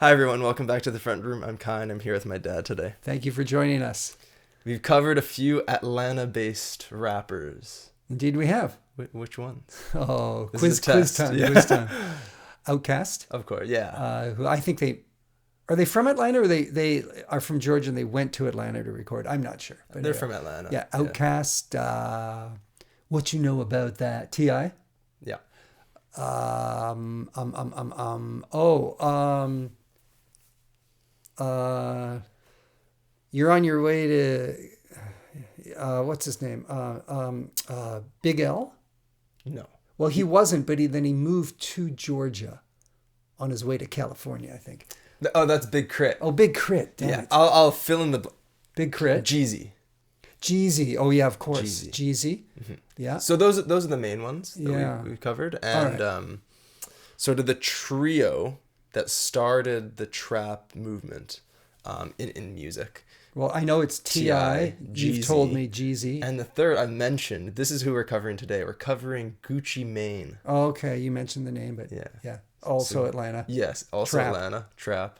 Hi everyone, welcome back to the front room. I'm Kyle. I'm here with my dad today. Thank you for joining us. We've covered a few Atlanta-based rappers. Indeed, we have. Which ones? Oh, This quiz is a test. time. Yeah. Quiz time. Outkast. Of course, yeah. Who I think are they from Atlanta or they are from Georgia and they went to Atlanta to record? I'm not sure. But They're from Atlanta. Yeah, Outkast. What you know about that? T.I.? Yeah. You're on your way to what's his name? Big L? No. Well, he wasn't, but then he moved to Georgia on his way to California, I think. Oh, that's Big Crit. Oh, Big Crit. Damn it. I'll fill in the Big Crit. Jeezy. Jeezy. Oh yeah, of course. Jeezy. Mm-hmm. Yeah. So those are the main ones that we've covered, and right. sort of the trio that started the trap movement in music. Well, I know it's T.I. You've Jeezy, told me Jeezy. And the third I mentioned, this is who we're covering today. We're covering Gucci Mane. Oh, okay, you mentioned the name, but yeah. Also Atlanta. Yes, also Trap. Atlanta, trap.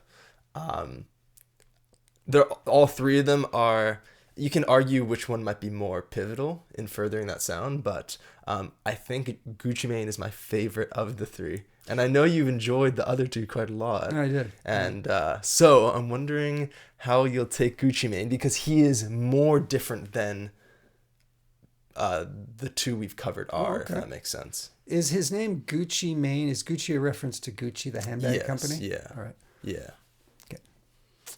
They're all three of them are. You can argue which one might be more pivotal in furthering that sound, but I think Gucci Mane is my favorite of the three. And I know you've enjoyed the other two quite a lot. I did. And so I'm wondering how you'll take Gucci Mane, because he is more different than the two we've covered are, if that makes sense. Is his name Gucci Mane? Is Gucci a reference to Gucci, the handbag company? Yeah. All right. Yeah. Okay.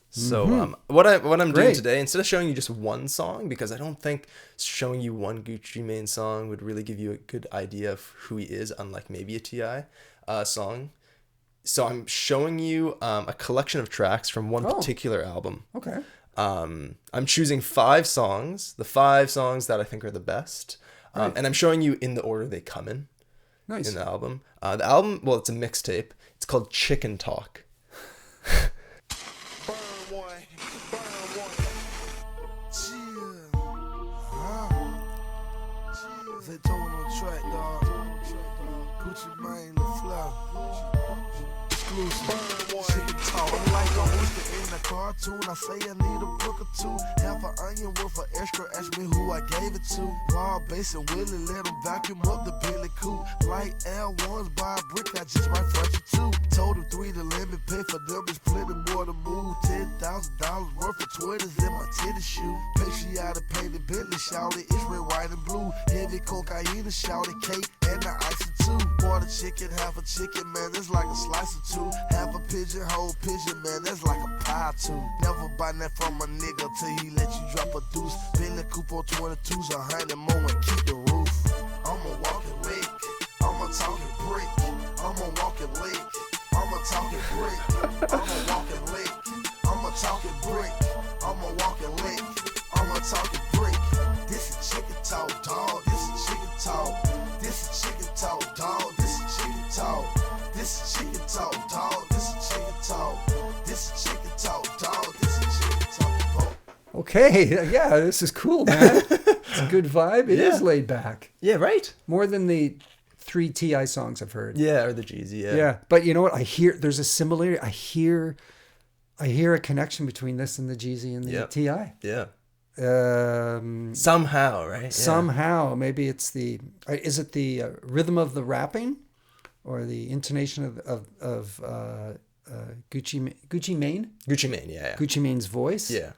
So what I'm doing today, instead of showing you just one song, because I don't think showing you one Gucci Mane song would really give you a good idea of who he is, unlike maybe a T.I. Song. So I'm showing you a collection of tracks from one particular album. Okay. I'm choosing 5 songs, the 5 songs that I think are the best. Right. And I'm showing you in the order they come in. Nice. In the album. Well, it's a mixtape. It's called Chicken Talk. They told on the track, dog. Gucci Mane, the flow. Exclusive. Chicken talk. I'm like a rooster in a cartoon. I say I need a book or two. Half an onion worth of extra. Ask me who I gave it to. Raw bass and Willie let him vacuum up the Billy Coupe. Like L1s by a brick, I just might front you two. Told him 3 the limit, pay for them, it's plenty more to move. $10,000 worth of 20s in my titty shoe. Pay she out of painted Bentley, shouted, it's red, white, and blue. Heavy cocaine, shouted cake, and the ice too. Quarter chicken, half a chicken, man, that's like a slice or two. Half a pigeon, whole pigeon, man, that's like a pie too. Never buy that from a nigga till he let you drop a deuce. Bentley coupe on 22s, 100 more and keep the roof. I'm a walking lick, I'm a talking brick. I'm a walking lick, I'm a talking brick. I'm a walking lick, I'm a talking brick. I'm a walking lick, I'm a talking brick. This is chicken talk, dog. This is chicken talk. This is chicken talk, dog. This is chicken talk. This is chicken talk, dog. This is chicken talk. This is chicken talk, dog. This is chicken talk. Okay. Yeah, this is cool, man. It's a good vibe. It is laid back. Yeah, right? More than the 3 T.I. songs I've heard. Yeah, or the Jeezy, yeah. Yeah, but you know what? There's a similarity. I hear a connection between this and the Jeezy and the T.I. Yeah. Somehow, right? Somehow. Maybe it's is it the rhythm of the rapping or the intonation of Gucci Mane? Gucci Mane, yeah. Gucci Mane's voice? Yeah.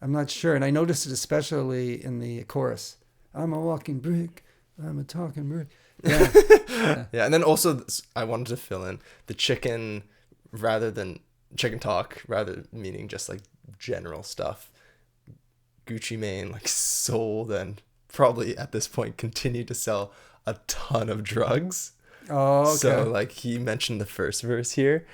I'm not sure. And I noticed it especially in the chorus. I'm a walking brick. I'm a talking brick. Yeah. Yeah, and then also I wanted to fill in the chicken rather than chicken talk, rather meaning just like general stuff. Gucci Mane like sold and probably at this point continued to sell a ton of drugs. Oh, okay. So like he mentioned the first verse here.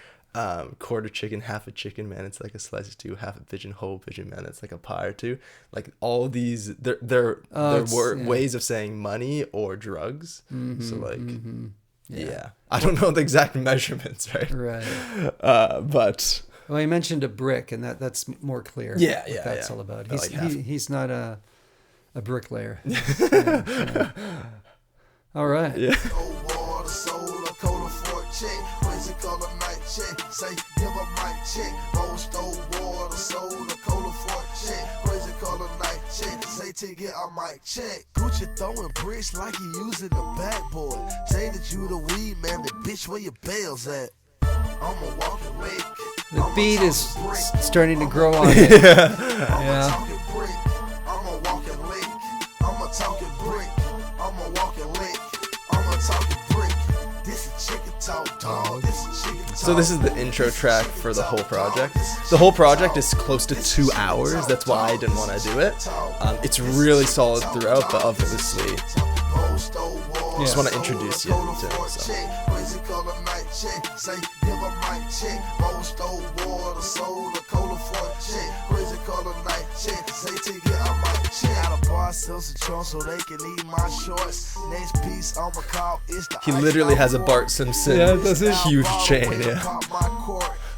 Quarter chicken, half a chicken, man, it's like a slice or two. Half a pigeon, whole pigeon, man, it's like a pie or two. Like all these, there were ways of saying money or drugs. Mm-hmm, so like, yeah, I don't know the exact measurements, right? Right. But well, he mentioned a brick, and that's more clear. Yeah, what that's all about. He's he's not a bricklayer. Yeah. All right. Yeah. Check. crazy color night check. Say, give a mic check. Roll stove water, soda, cola for a check. Crazy color night check. Say, ticket, I might check. Gucci throwing bricks like he using the backboard. Say that you the weed man, the bitch, where your bells at? I'm a walking lick. The beat is starting to grow on it. Yeah. I'm a walking lick. I'm a talking brick. I'm a walking lick. I'm a talking brick. This is chicken talk, dog. This is chicken talk. So this is the intro track for the whole project. The whole project is close to 2 hours. That's why I didn't want to do it. It's really solid throughout, but obviously, just want to introduce you to it. So. Crazy color night check. Say, give a mic check. Roll stove water, soda, cola for a check. Crazy color night check. Say, ticket, I might check. Got a bar, sell some trunks so they can eat my shorts. Next piece, I'ma call. It's the He literally has a Bart Simpson huge chain, yeah.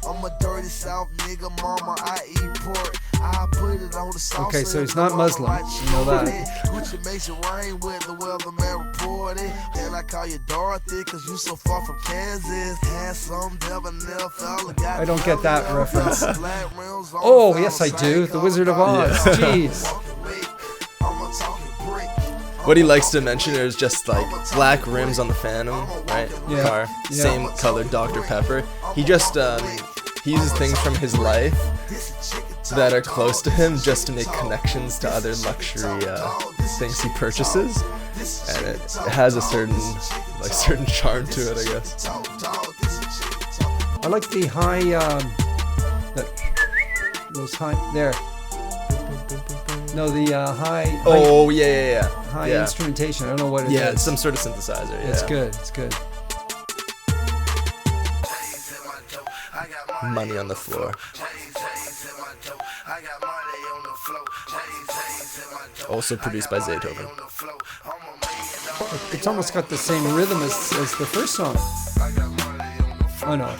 I'm a dirty South nigga, mama, I eat pork. I put it on the sauce. Okay, so he's not Muslim. You know that. Which makes it rain when the weatherman reported. Then I call you Dorothy, cause you so far from Kansas. Had some debonair fella. I don't get that reference. Oh, yes, I do. The Wizard of Oz. Jeez. What he likes to mention is just like black rims on the Phantom, right? Yeah. Car, same color Dr. Pepper. He just he uses things from his life that are close to him just to make connections to other luxury things he purchases, and it has a certain charm to it, I guess. I like the high, those high there. No, the high. Oh yeah. High instrumentation. I don't know what it is. Yeah, it's some sort of synthesizer. Yeah. It's good. It's good. Money on the floor. Also produced by Zaytoven. It's almost got the same rhythm as the first song. Oh no.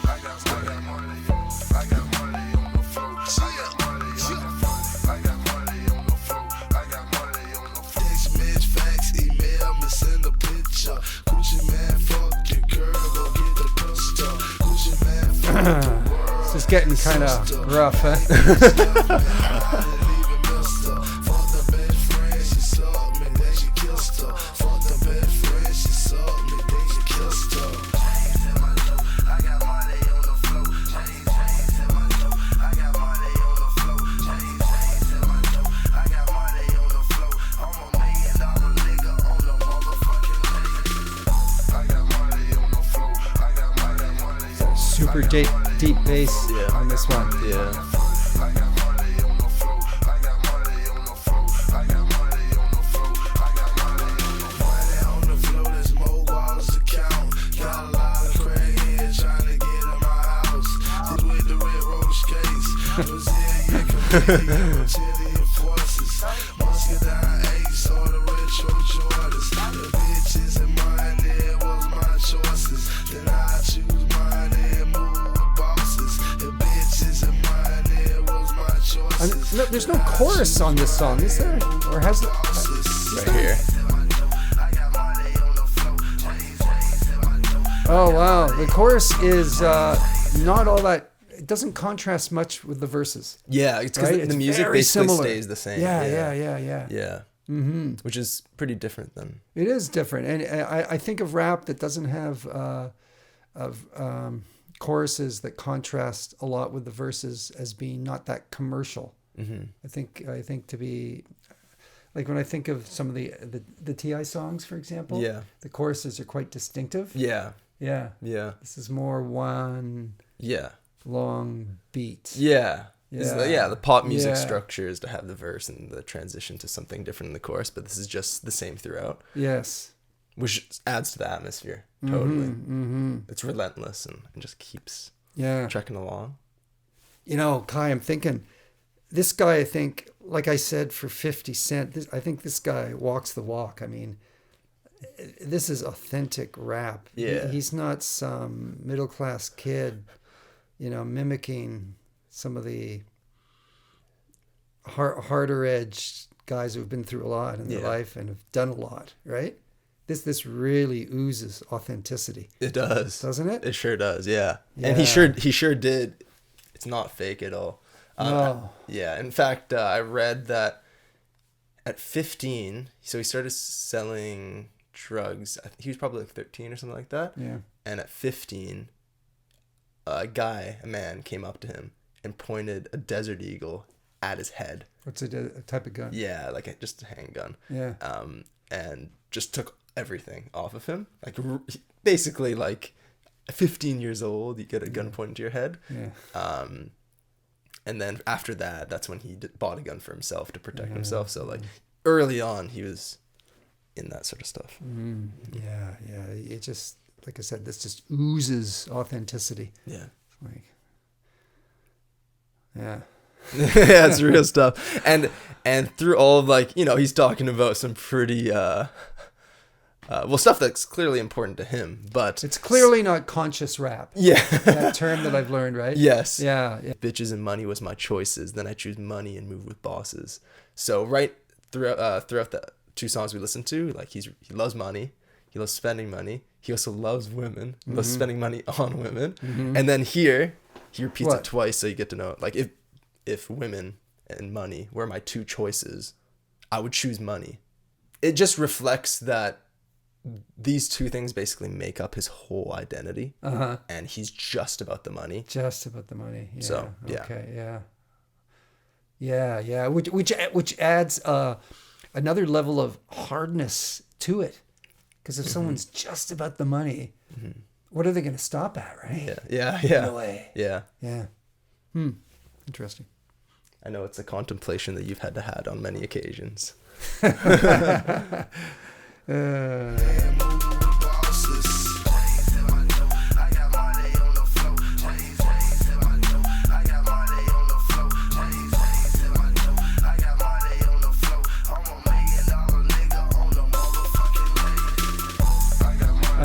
This is getting kind of rough, huh? Super deep bass on this one. Yeah. There's no chorus on this song, is there? Or has it? Right here. Oh wow, the chorus is not all that. It doesn't contrast much with the verses. Yeah, it's because right? the music basically stays the same. Yeah. Yeah. Mm-hmm. Which is pretty different than. It is different, and I think of rap that doesn't have choruses that contrast a lot with the verses as being not that commercial. Mm-hmm. I think to be like when I think of some of the T.I. songs, for example, the choruses are quite distinctive. Yeah. This is more one long beat. The pop music structure is to have the verse and the transition to something different in the chorus, but this is just the same throughout. Yes. Which adds to the atmosphere. Totally. Mm-hmm. It's relentless and just keeps trekking along. You know, Kai, I'm thinking, this guy, I think, like I said, for 50 Cent, I think this guy walks the walk. I mean, this is authentic rap. Yeah. He's not some middle-class kid, mimicking some of the harder-edged guys who've been through a lot in their life and have done a lot, right? this really oozes authenticity. It does, doesn't it? It sure does. Yeah. And he sure did. It's not fake at all. No. Yeah. In fact, I read that at 15, so he started selling drugs. He was probably like 13 or something like that. Yeah. And at 15, a man came up to him and pointed a Desert Eagle at his head. What's a type of gun? Yeah, like just a handgun. Yeah. And just took everything off of him. Like basically, like 15 years old, you get a gun pointed to your head. Yeah. And then after that, that's when he bought a gun for himself to protect himself. So like early on, he was in that sort of stuff. Yeah. It just, like I said, this just oozes authenticity. Yeah. Like, yeah. Yeah, it's real stuff. And through all of, like, you know, he's talking about some pretty stuff that's clearly important to him, but it's clearly not conscious rap. Yeah. That term that I've learned, right? Yes. Yeah. Bitches and money was my choices. Then I choose money and move with bosses. So right throughout the 2 songs we listened to, like he loves money. He loves spending money. He also loves women. He loves spending money on women. And then here he repeats it twice, so you get to know, like, if women and money were my 2 choices, I would choose money. It just reflects that these 2 things basically make up his whole identity. And he's just about the money. Just about the money. Yeah. So, yeah. Okay, yeah. Which adds another level of hardness to it. Because if someone's just about the money, what are they going to stop at, right? Yeah. No way. Yeah. Interesting. I know it's a contemplation that you've had to had on many occasions. I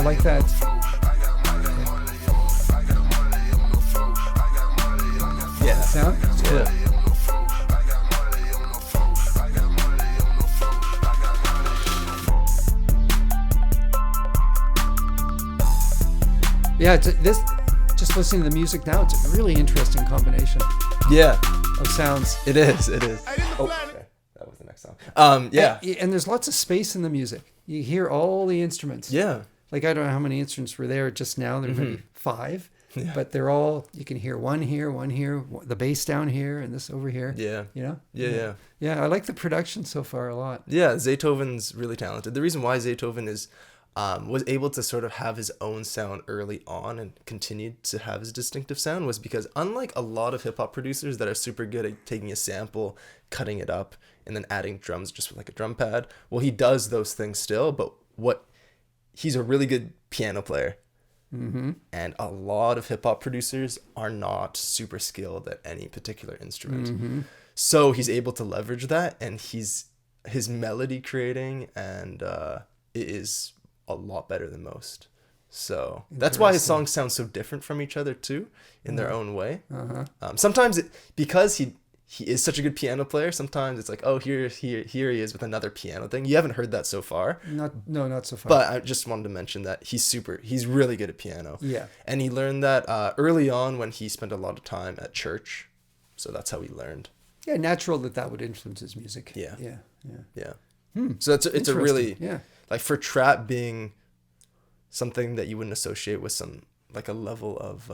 like that. Yeah. Sound? It's cool. Yeah, this, just listening to the music now, it's a really interesting combination. Yeah. Of sounds. It is. Oh, okay. That was the next song. Yeah. And there's lots of space in the music. You hear all the instruments. Yeah. Like, I don't know how many instruments were there just now. There were maybe 5. Yeah. But they're all, you can hear one here, the bass down here, and this over here. Yeah. You know? Yeah. Yeah, I like the production so far a lot. Yeah, Zaytoven's really talented. The reason why Zaytoven is was able to sort of have his own sound early on and continued to have his distinctive sound was because, unlike a lot of hip-hop producers that are super good at taking a sample, cutting it up, and then adding drums just with like a drum pad, well, he does those things still, but he's a really good piano player. And a lot of hip-hop producers are not super skilled at any particular instrument. So he's able to leverage that, and his melody creating and it is a lot better than most. So that's why his songs sound so different from each other too, in their own way. Sometimes because he is such a good piano player, sometimes it's like, oh, here he is with another piano thing. You haven't heard that so far. Not so far. But I just wanted to mention that he's really good at piano. Yeah. And he learned that early on when he spent a lot of time at church. So that's how he learned. Yeah, natural that would influence his music. Yeah. Yeah. So it's a really, yeah. Like, for trap being something that you wouldn't associate with some, like, a level of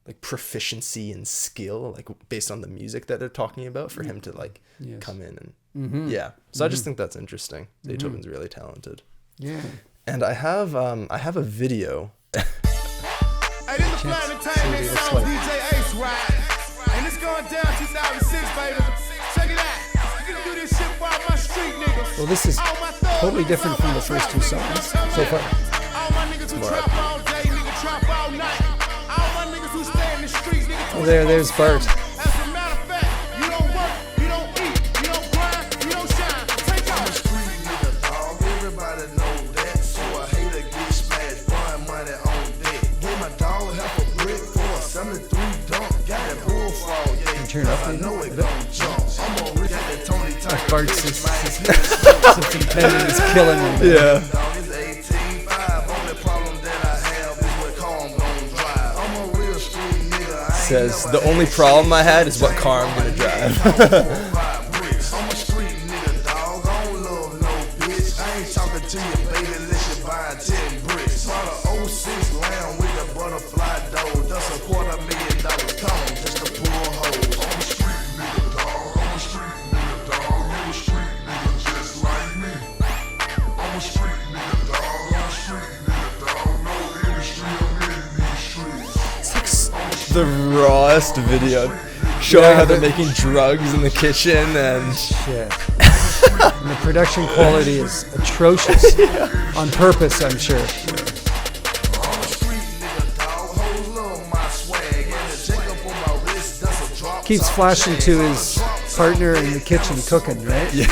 like proficiency and skill, like based on the music that they're talking about, for him to like come in and So I just think that's interesting. Zaytoven's really talented. Yeah. And I have a video. Hey, this is Planet Entertainment Sound DJ Ace, right? And it's going down 2006, baby. Check it out. I'm gonna do this shit for all my street niggas. Well, this is totally different from the first 2 songs so far. All my niggas who trap all day, nigga trap all night. All my niggas who stay in the streets, nigga. Oh, there's Bart. As a matter of fact, you don't work, you don't eat, you don't grind, you don't shine. Take off. I'm a street nigga, dog. Everybody know that. So I hate to get smashed, buying money on deck. Give my dog half a brick for a 73 dunk. Got that bullfrog, yeah. Turn up, I know it gon' jump. I'm on Rick, got that Tony Bart's system pendant is killing me. Yeah. Says the only problem I had is what car I'm gonna drive. The rawest video showing how they're making drugs in the kitchen and shit. And the production quality is atrocious. On purpose, I'm sure. Keeps flashing to his partner in the kitchen cooking, right? Yeah.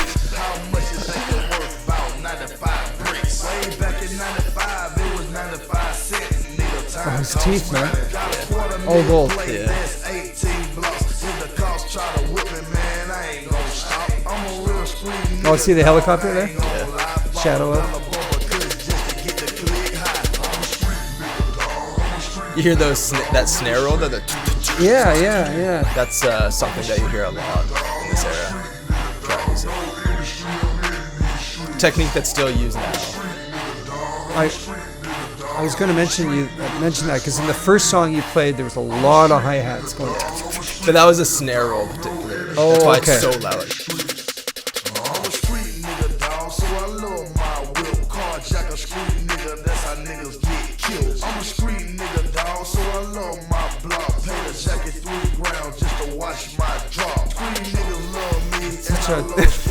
Oh, his teeth, man. All gold. Yeah. Oh, see the helicopter there? Yeah. Shadow of. You hear that snare roll? Yeah. That's something that you hear a lot in this era. Trap music. Technique that's still used now. I was going to mention that because in the first song you played, there was a lot of hi-hats going. But that was a snare roll particularly. Oh, that's why okay. it's so loud. I'm a street nigga, dog, so I love my whip. Carjack a street nigga, that's how niggas get killed. I'm a street nigga, dog, so I love my block. Pay the jacket $3,000 just to watch my drop. Street niggas love me. Such a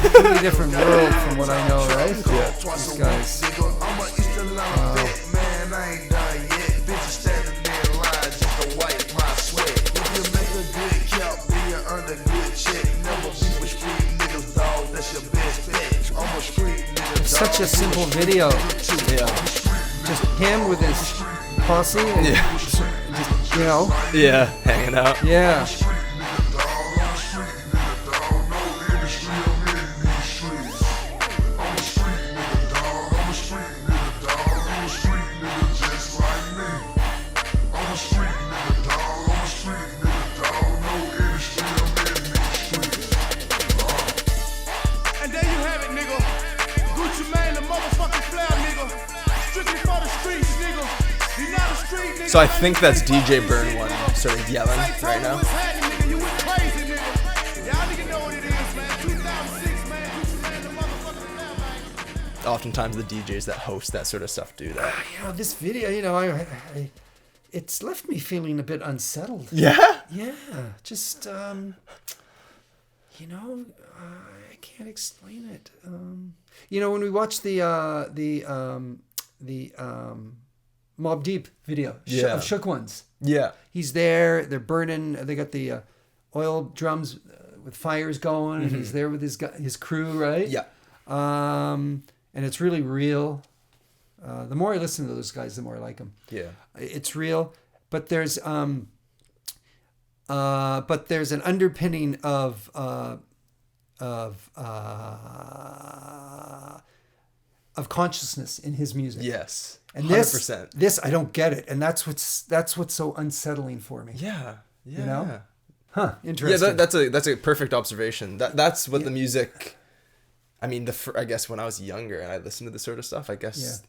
completely different world from what I know, right? Yeah. These guys. I'm a East Atlanta vet, man, I ain't done yet. Bitches standing there in line just to wipe my sweat. If you make a good cap, then you earn a good check. Never be with street niggas, dog, that's your best bet. I'm a street nigga, dog. Such a simple video. Yeah. Just him with his posse. And just, you know. Yeah, hanging out. Yeah. So I think that's DJ Burn One sort of yelling right now. Oftentimes the DJs that host that sort of stuff do that. You know, this video, you know, I it's left me feeling a bit unsettled. Yeah? Yeah. Just, you know, I can't explain it. You know, when we watched the Mobb Deep video of Shook Ones. Yeah. He's there. They're burning. They got the oil drums with fires going, and he's there with his crew, right? Yeah. And it's really real. The more I listen to those guys, the more I like them. Yeah. It's real, but there's an underpinning of consciousness in his music. Yes. And 100%. this I don't get it, and that's what's so unsettling for me. Yeah. Yeah. You know? Huh. Interesting. Yeah, that's a perfect observation. That's what the music. I mean, I guess when I was younger and I listened to this sort of stuff, I guess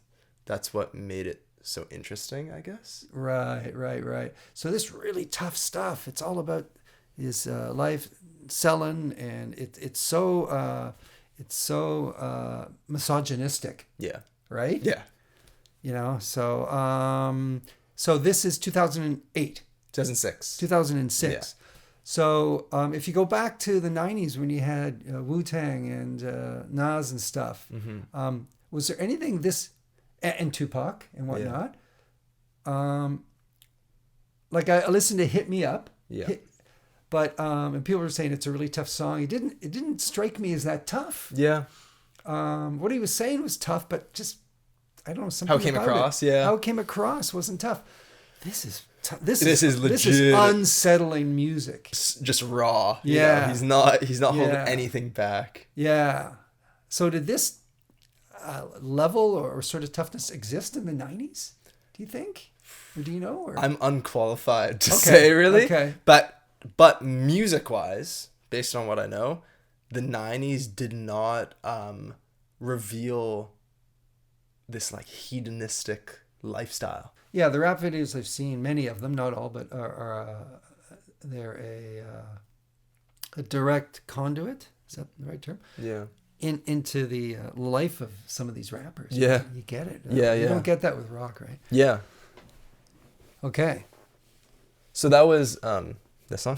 that's what made it so interesting, I guess. Right. So this really tough stuff. It's all about his life selling, and it's so misogynistic. Yeah. Right? Yeah. You know, so this is 2008. 2006. 2006. Yeah. So if you go back to the 90s when you had Wu-Tang and Nas and stuff, was there anything and Tupac and whatnot? Yeah. Like I listened to Hit Me Up. Yeah. But and people were saying it's a really tough song. It didn't strike me as that tough. Yeah. What he was saying was tough, but just I don't know, something how it came across. Yeah. How it came across wasn't tough. This is This is legit. This is unsettling music. Just raw. Yeah. He's not holding anything back. Yeah. So did this level or sort of toughness exist in the 90s? Do you think? Or do you know? Or? I'm unqualified to say, really. Okay. But music-wise, based on what I know, the 90s did not reveal this like hedonistic lifestyle. Yeah, the rap videos I've seen, many of them, not all, but they're a direct conduit. Is that the right term? Yeah. Into the life of some of these rappers. Yeah. You get it. You don't get that with rock, right? Yeah. Okay. So that was the song,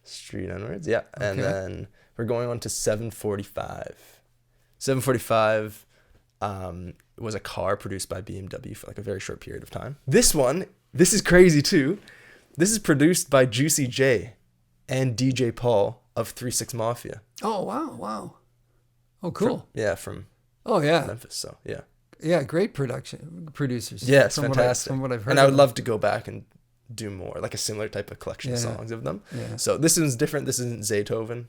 Street N-Words. Yeah. Okay. And then we're going on to 745. 745 was a car produced by BMW for like a very short period of time. This is crazy too. This is produced by Juicy J and DJ Paul of 3 6 Mafia. Oh, wow. Oh, cool. From Memphis. So, yeah. Yeah, great producers. Yeah, it's fantastic. From what I've heard. And I would love to go back and do more, like a similar type of collection of songs of them. Yeah. So this is different. This isn't Zaytoven,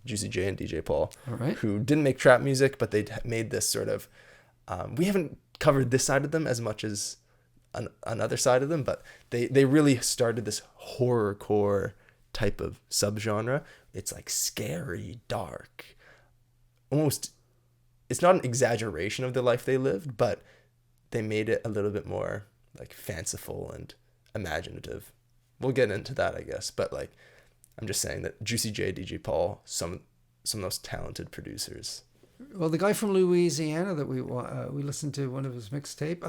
Juicy J and DJ Paul, who didn't make trap music, but they made this sort of, we haven't covered this side of them as much as another side of them, but they really started this horrorcore type of subgenre. It's like scary, dark, almost, it's not an exaggeration of the life they lived, but they made it a little bit more like fanciful and imaginative. We'll get into that, I guess, but like, I'm just saying that Juicy J, DJ Paul, some of the most talented producers. Well, the guy from Louisiana that we listened to one of his mixtape,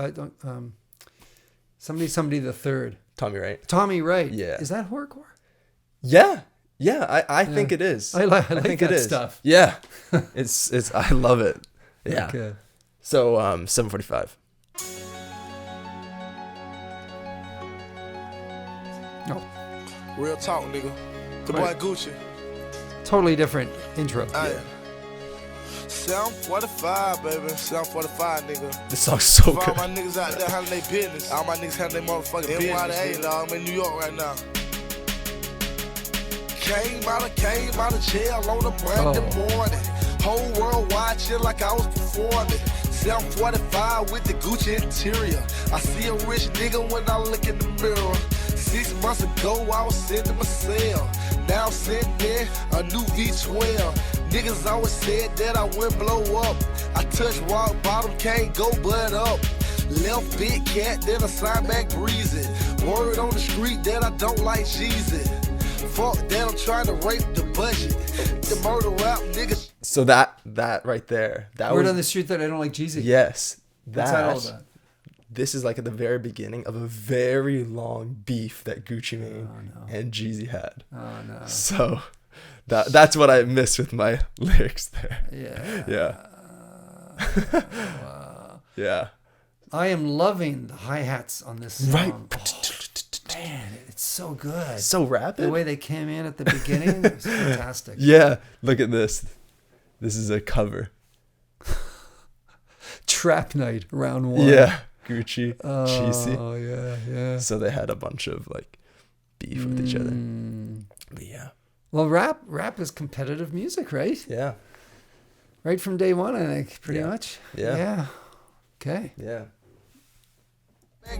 somebody the third. Tommy Wright. Yeah. Is that horrorcore? Yeah. Yeah, I think it is. I like that stuff. Yeah. It's I love it. Yeah. Okay. So 745. No. Real talk, nigga. The boy Gucci. Totally different intro. 745, baby. 745, nigga. This song's so good. All my niggas out there handling their business. All my niggas handling their motherfucking business. N.W.A, dog. I'm in New York right now. Came out of jail on a Monday morning. Whole world watching like I was performing. 745 with the Gucci interior. I see a rich nigga when I look in the mirror. 6 months ago I was sitting in my cell. Now I'm sitting in a new V12. Niggas always said that I wouldn't blow up. I touch rock bottom, can't go but up. Left big cat, then I sign back breezy. Word on the street that I don't like cheesy. Fuck that, I'm trying to rape the budget. The murder rap niggas. So that right there. That word on the street that I don't like Jeezy. Yes. What's that all about? This is like at the very beginning of a very long beef that Gucci Mane and Jeezy had. Oh no. So that's what I missed with my lyrics there. Yeah. Wow. Yeah. I am loving the hi-hats on this song. Right. Oh, man, it's so good. So rapid. The way they came in at the beginning was fantastic. Yeah. Look at this. This is a cover. Trap Night, round 1. Yeah. Gucci, Cheesy. Oh, yeah. So they had a bunch of like beef with each other. But yeah. Well, rap is competitive music, right? Yeah. Right from day one, I think, pretty much. Yeah. Okay. Yeah.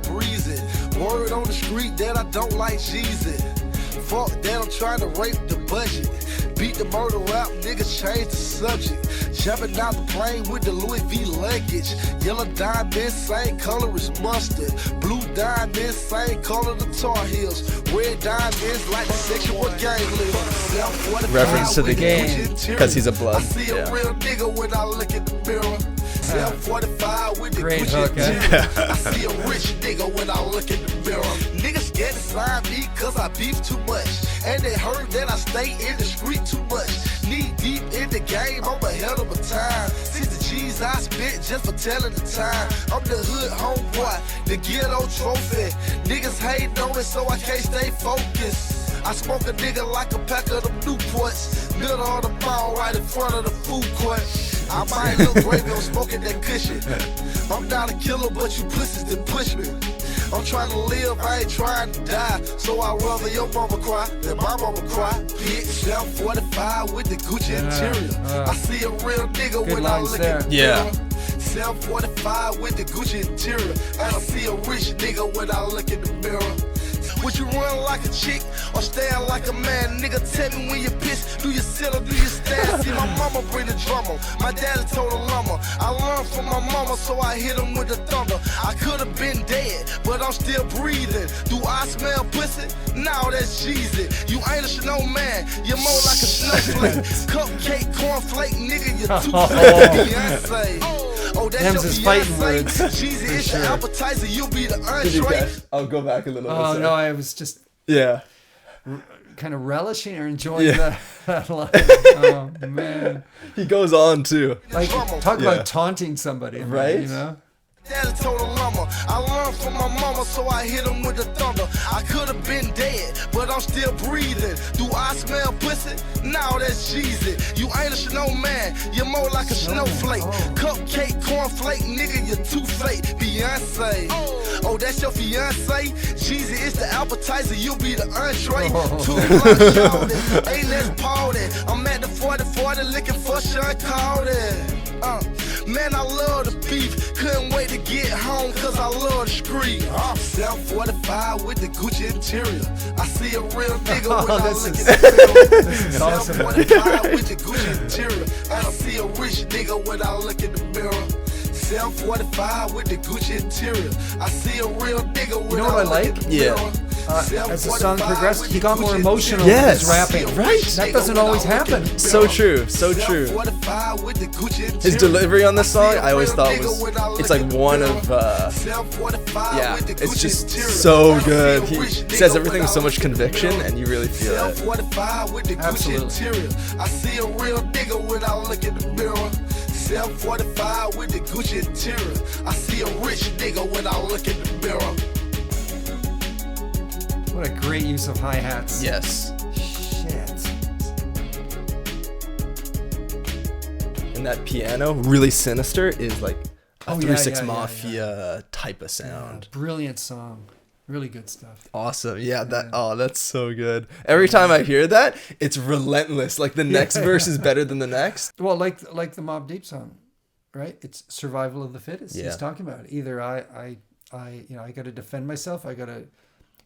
Breezy. Word on the street that I don't like cheesy. Fuck that, I'm trying to rape the budget. Beat the murder rap, niggas change the subject. Jumping out the plane with the Louis V luggage. Yellow diamonds, same color as mustard. Blue diamonds, same color the Tar Heels. Red diamonds like the sexual gang leader. Reference to the game, because he's a blood. I see a real nigga when I look in the mirror. 745 with the great Gucci hook, I see a rich nigga when I look in the mirror. Niggas scared to sign me cause I beef too much. And they heard that I stay in the street too much. Knee deep in the game, I'm ahead of my time. 60 G's I spent just for telling the time. I'm the hood homeboy, the ghetto trophy. Niggas hating on me so I can't stay focused. I smoke a nigga like a pack of them Newports. Middle of the mall right in front of the food court. I might look brave on smoking that cushion. I'm not a killer, but you pussies that push me. I'm trying to live, I ain't trying to die. So I'd rather your mama cry than my mama cry. Bitch, 745 with the Gucci interior. I see a real nigga when I look at the mirror. 745 with the Gucci interior. And I see a rich nigga when I look in the mirror. Would you run like a chick or stand like a man? Nigga, tell me when you piss, do you sit or do you stand? See, my mama bring the drummer, my daddy told a lumber. I learned from my mama, so I hit him with the thunder. I could have been dead, but I'm still breathing. Do I smell pussy? No, that's Jeezy. You ain't a snowman, you're more like a snowflake. Cupcake, cornflake, nigga, you're too fake. Beyonce. Oh, that's your fighting words. Jeezy is sure. The appetizer, you be the entree. I'll go back a little bit. Oh, no, I was just kind of relishing or enjoying that line. Oh, man. He goes on, too. Like, talk about taunting somebody. Right? You know? Daddy told a lumber. I learned from my mama, so I hit him with the thunder. I could have been dead, but I'm still breathing. Do I smell pussy? No, that's Jeezy. You ain't a snowman, you're more like a snowflake. Cupcake, cornflake, nigga, you're too fake. Beyonce. Oh, that's your fiance? Jeezy is the appetizer, you be the entree. 2 blocks shorty, ain't let's party. I'm at the 40-40 looking for Sean Cody. Man, I love the beef. Couldn't wait to get home, cause I love the street. 745 with the Gucci interior. I see a real nigga when I look at the mirror. 745 with the Gucci interior. And I see a rich nigga when I look in the mirror. 745 with the Gucci interior. I see a real nigga when I look at the mirror. As the song progressed, he got more emotional with his rapping. Right. That doesn't always happen. So true. So true. His delivery on this song, I always thought it's like one of, it's just so good. He says everything with so much conviction, and you really feel it. Absolutely. I see a real nigga when I look in the mirror. 745 with the Gucci interior. I see a rich nigga when I look in the mirror. What a great use of hi-hats. Yes. Shit. And that piano, really sinister, is like a 3-6 Mafia type of sound. Brilliant song. Really good stuff. Awesome. Yeah, that's so good. Every time I hear that, it's relentless. Like the next verse is better than the next. Well, like the Mobb Deep song, right? It's survival of the fittest. Yeah. He's talking about it. Either I got to defend myself.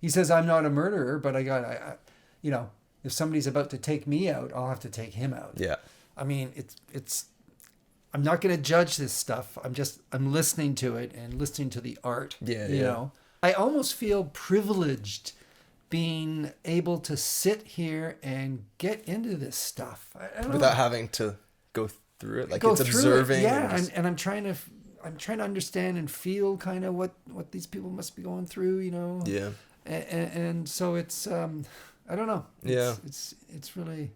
He says I'm not a murderer, but if somebody's about to take me out, I'll have to take him out. Yeah. I mean, it's I'm not going to judge this stuff. I'm listening to it and listening to the art. Yeah. You know, I almost feel privileged being able to sit here and get into this stuff without having to go through it. Like it's observing. Yeah, and I'm trying to understand and feel kind of what these people must be going through. You know. Yeah. And so it's I don't know. It's really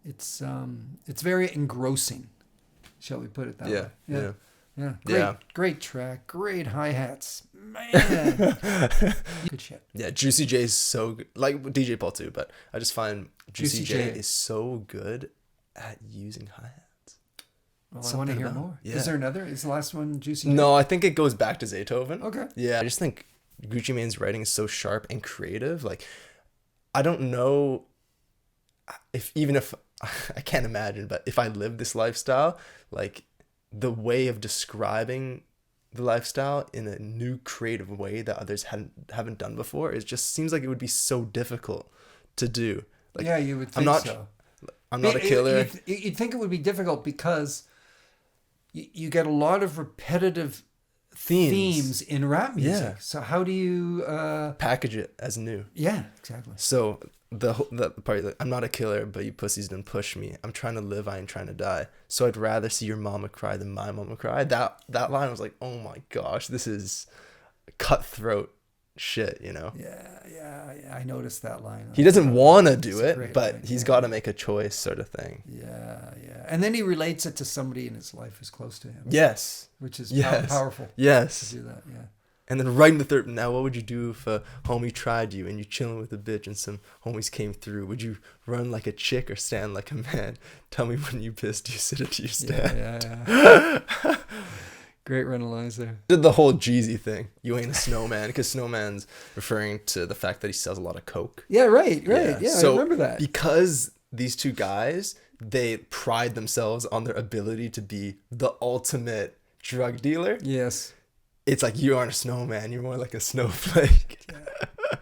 it's very engrossing, shall we put it that way? Yeah. Great track, great hi-hats, man. Good shit. Yeah, Juicy J is so good. Like DJ Paul too, but I just find Juicy J is so good at using hi-hats. Well, I want to hear more. Yeah. Is there another? Is the last one Juicy J? No, I think it goes back to Zaytoven. Okay. Yeah, I just think Gucci Mane's writing is so sharp and creative. Like, I don't know if I can't imagine, but if I lived this lifestyle, like the way of describing the lifestyle in a new creative way that others haven't done before, it just seems like it would be so difficult to do. Like, yeah, you would think so. I'm not a killer. You'd think it would be difficult because you get a lot of repetitive themes in rap music. Yeah. So how do you package it as new? Yeah, exactly. So the part like, I'm not a killer, but you pussies didn't push me. I'm trying to live, I ain't trying to die. So I'd rather see your mama cry than my mama cry. That line was like, oh my gosh, this is cutthroat shit, you know? Yeah, I noticed that line. He doesn't want to do it, but he's got to make a choice, sort of thing. Yeah. And then he relates it to somebody in his life who's close to him. Yes. Which is powerful. Yes. To do that, yeah. And then right in the third, now what would you do if a homie tried you and you chilling with a bitch and some homies came through? Would you run like a chick or stand like a man? Tell me when you pissed, you sit it, you stand. Yeah. Great run of lines there. Did the whole Jeezy thing. You ain't a snowman, because snowman's referring to the fact that he sells a lot of coke. Yeah, right. Yeah, so I remember that. Because these two guys, they pride themselves on their ability to be the ultimate drug dealer. Yes. It's like, you aren't a snowman, you're more like a snowflake.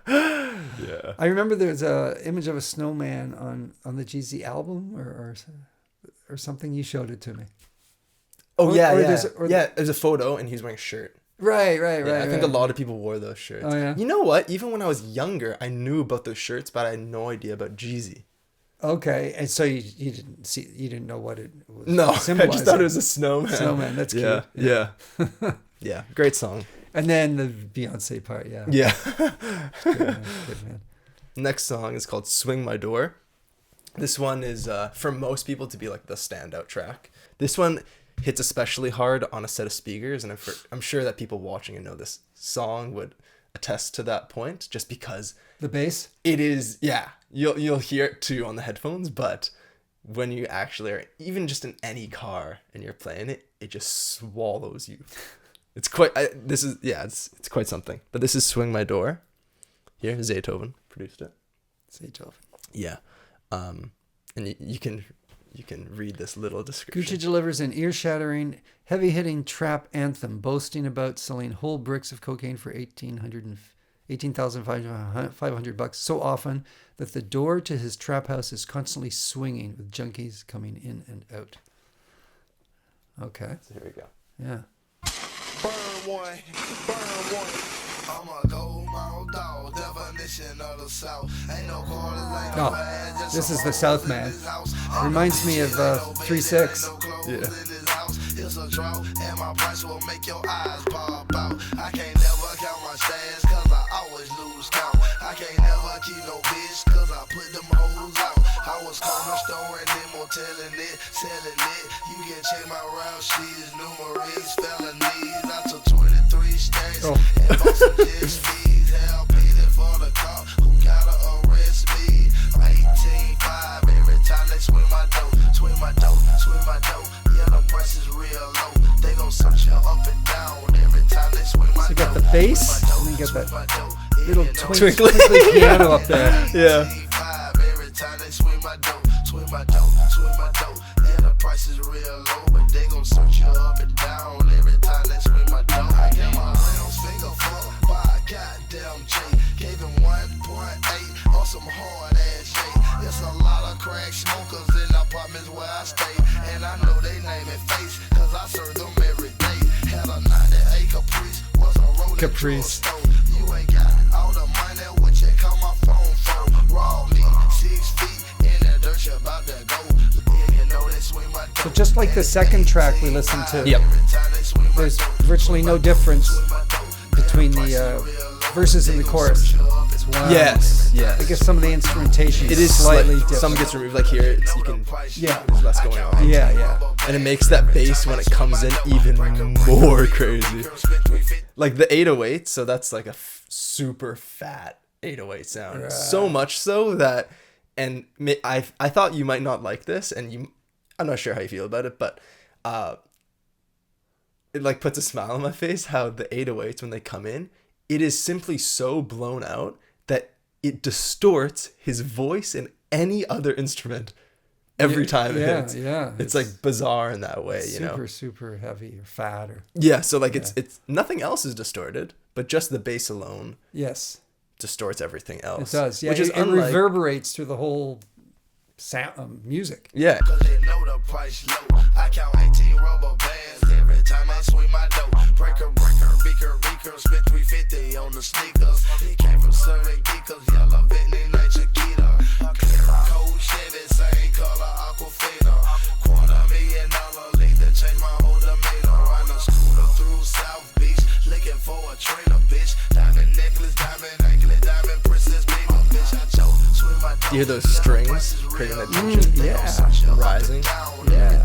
Yeah. I remember there's a image of a snowman on the Jeezy album or something. You showed it to me. Oh, there's a photo and he's wearing a shirt. Right. I think a lot of people wore those shirts. Oh, yeah. You know what? Even when I was younger, I knew about those shirts, but I had no idea about Jeezy. Okay, and so you didn't know what it was. No, I just thought it was a snowman. Snowman, that's cute. Yeah. Yeah, great song. And then the Beyonce part, yeah. Yeah. Good, man. Next song is called Swing My Door. This one is, for most people, to be like the standout track. This one hits especially hard on a set of speakers, and I'm sure that people watching and know this song would attest to that point, just because the bass, it is, yeah, you'll hear it too on the headphones, but when you actually are even just in any car and you're playing it, it just swallows you. It's quite it's quite something. But this is Swing My Door. Here, Zaytoven produced it. Zaytoven. Yeah. And you can read this little description. Gucci delivers an ear-shattering, heavy-hitting trap anthem boasting about selling whole bricks of cocaine for $18,500 so often that the door to his trap house is constantly swinging with junkies coming in and out. Okay. So here we go. Yeah. Burn one. I'm a gold mouth dog, definition of the South. Ain't no quarters, ain't no bad, just this is the South man. Reminds me of 3-6. Yeah. It's a drought, and my price will make your eyes pop out. I can't never count my stats, cause I always lose count. I can't never keep no bitch, cause I put them hoes out. I was corner store and them telling it, selling it. You can check my route sheets, numerous felonies. I took 23 stacks and bought some jet fees. Hell paid it for the car, who gotta arrest me? 18.5 every time they swing my dough. Yeah, the price is real low. They gon' search you up and down every time they swing my dough. So you got the bass, and then you got that little twinkly piano up there. Yeah. Every time they swing my dough. And the price is real low, but they gon' search you up and down every time they swing my dough. I got my rounds finger full by a goddamn J. Gave him 1.8 on some hard ass J. There's a lot of crack smokers in apartments where I stay, and I know they name and face, cause I serve them every day. Had a 98 Caprice, was a rolling Caprice. You ain't got all the money, what you call my phone for? Raw me, 6 feet in the dirt, you about to go. So just like the second track we listened to, Yep. There's virtually no difference between the verses and the chorus. Yes. I guess some of the instrumentation It is slightly different. Some gets removed, like here, there's less going on. Yeah. And it makes that bass when it comes in even more crazy. Like the 808, so that's like a super fat 808 sound. Right. So much so that, and I thought you might not like this, and I'm not sure how you feel about it, but it like puts a smile on my face how the 808s, when they come in, it is simply so blown out that it distorts his voice and any other instrument every time it hits. Yeah. It's like bizarre in that way, you know. Super heavy or fat or. Yeah, so like it's nothing else is distorted, but just the bass alone. Yes. Distorts everything else. It does. Yeah. Which is it reverberates through the whole sound music. Yeah. Cause they know the price low. I count 18 rubber bands every time I swing my dough. Breaker, beaker, spit 350 on the sneakers. He came from serving geekers, yellow Whitney, night Chiquita. A clear cold Chevy, same color, Aquafina. $250,000 lead to change my whole demeanor. Run a scooter through South Beach, looking for a trainer, bitch. Diamond necklace, diamond anklet, diamond princess, beamer, bitch. I chose, swing my dough. You hear those strings creating that tension? Rising. Yeah.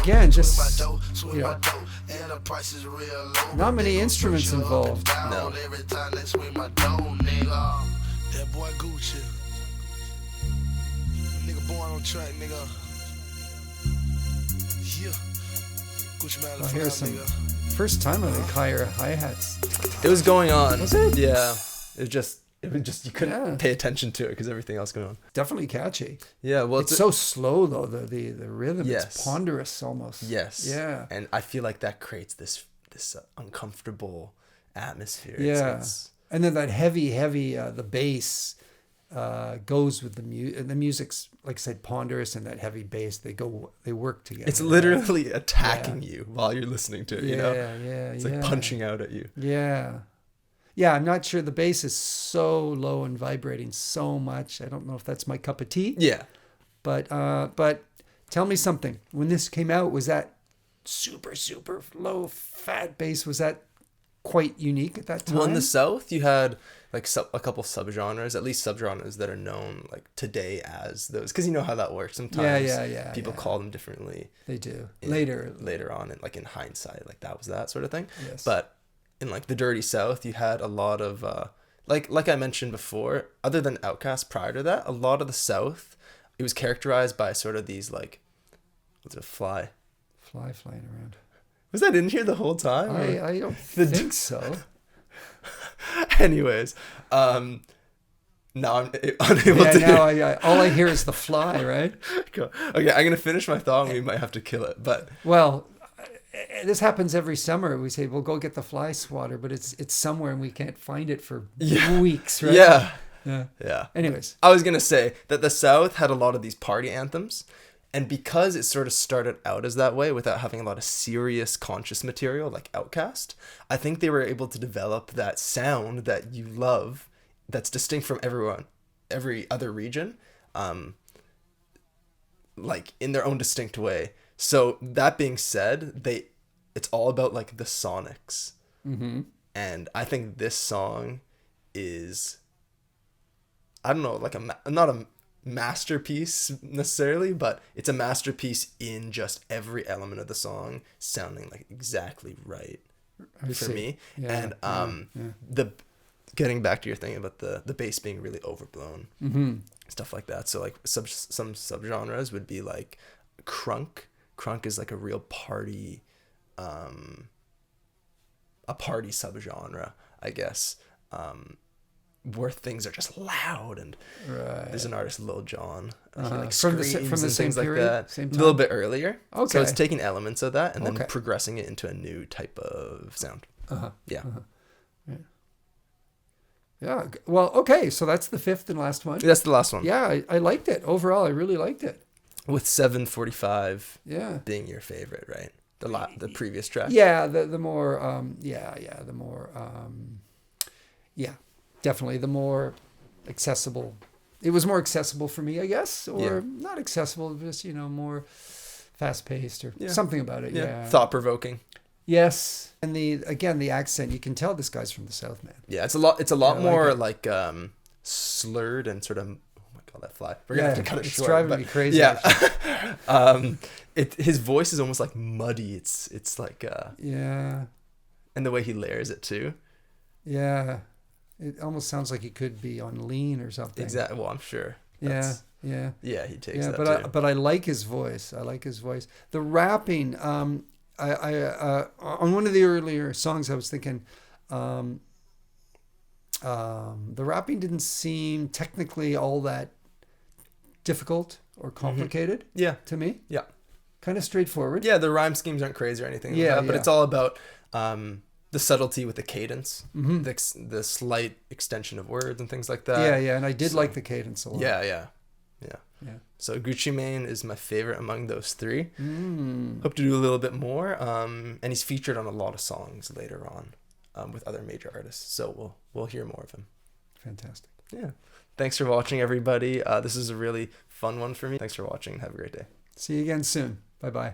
Again, just not many instruments involved. No. That boy Gucci. born on track, nigga. Yeah. Gucci Mane, Oh, here's some. First time I think higher hi-hats. It was going on. Was it? Yeah. It was just you couldn't pay attention to it because everything else going on. Definitely catchy. Yeah, well, it's so slow though. The rhythm. Yes. It's ponderous almost. Yes. Yeah. And I feel like that creates this uncomfortable atmosphere. Yeah. And then that heavy, the bass goes with the music. The music's, like I said, ponderous, and that heavy bass. They work together. It's literally attacking you while you're listening to it. You know. Yeah. It's like punching out at you. Yeah. Yeah, I'm not sure. The bass is so low and vibrating so much. I don't know if that's my cup of tea. Yeah. But tell me something. When this came out, was that super, super low fat bass? Was that quite unique at that time? Well, in the South, you had like a couple subgenres, at least subgenres that are known like today as those. Because you know how that works. Sometimes people call them differently. They do. Later on, and like in hindsight, like that was that sort of thing. Yes. But in like the Dirty South, you had a lot of like I mentioned before, other than Outkast prior to that, a lot of the South, it was characterized by sort of these like, what's it, fly flying around. Was that in here the whole time? I don't think so. Anyways, now I'm unable to. Now all I hear is the fly, right? Cool. Okay, I'm gonna finish my thought and we might have to kill it, but well, this happens every summer. We say we'll go get the fly swatter, but it's somewhere and we can't find it for weeks, right? Yeah. Anyways, I was gonna say that the South had a lot of these party anthems, and because it sort of started out as that way without having a lot of serious conscious material like Outkast, I think they were able to develop that sound that you love, that's distinct from every other region, like in their own distinct way. So that being said, it's all about like the sonics. Mm-hmm. And I think this song is, I don't know, like not a masterpiece necessarily, but it's a masterpiece in just every element of the song sounding like exactly right for me. Yeah, and the getting back to your thing about the bass being really overblown, stuff like that. So like some subgenres would be like crunk. Crunk is like a real party, a party subgenre, I guess, where things are just loud, and there's an artist, Lil Jon, he like screams from the same period, like that, same time? A little bit earlier. Okay. So it's taking elements of that and then progressing it into a new type of sound. Yeah. Yeah. Well, okay. So that's the fifth and last one. That's the last one. Yeah, I liked it. Overall, I really liked it. With 745 being your favorite, right? The previous track. Yeah, definitely the more accessible. It was more accessible for me, I guess, or not accessible, just more fast paced or something about it. Yeah. Thought provoking. Yes, and the accent, you can tell this guy's from the South, man. Yeah, it's a lot more like slurred and sort of. That fly. We're gonna have to cut it short. It's driving me crazy. Yeah. His voice is almost like muddy. It's like and the way he layers it too. Yeah. It almost sounds like he could be on lean or something. Exactly. Well, I'm sure. Yeah, he takes that too. But I like his voice. The rapping, I on one of the earlier songs I was thinking the rapping didn't seem technically all that difficult or complicated to me. Yeah. Kind of straightforward. Yeah, the rhyme schemes aren't crazy or anything like that, but it's all about the subtlety with the cadence, the slight extension of words and things like that. Yeah, and I did like the cadence a lot. Yeah. So Gucci Mane is my favorite among those three. Hope to do a little bit more. And he's featured on a lot of songs later on with other major artists. So we'll hear more of him. Fantastic. Yeah. Thanks for watching, everybody. This is a really fun one for me. Thanks for watching. Have a great day. See you again soon. Bye-bye.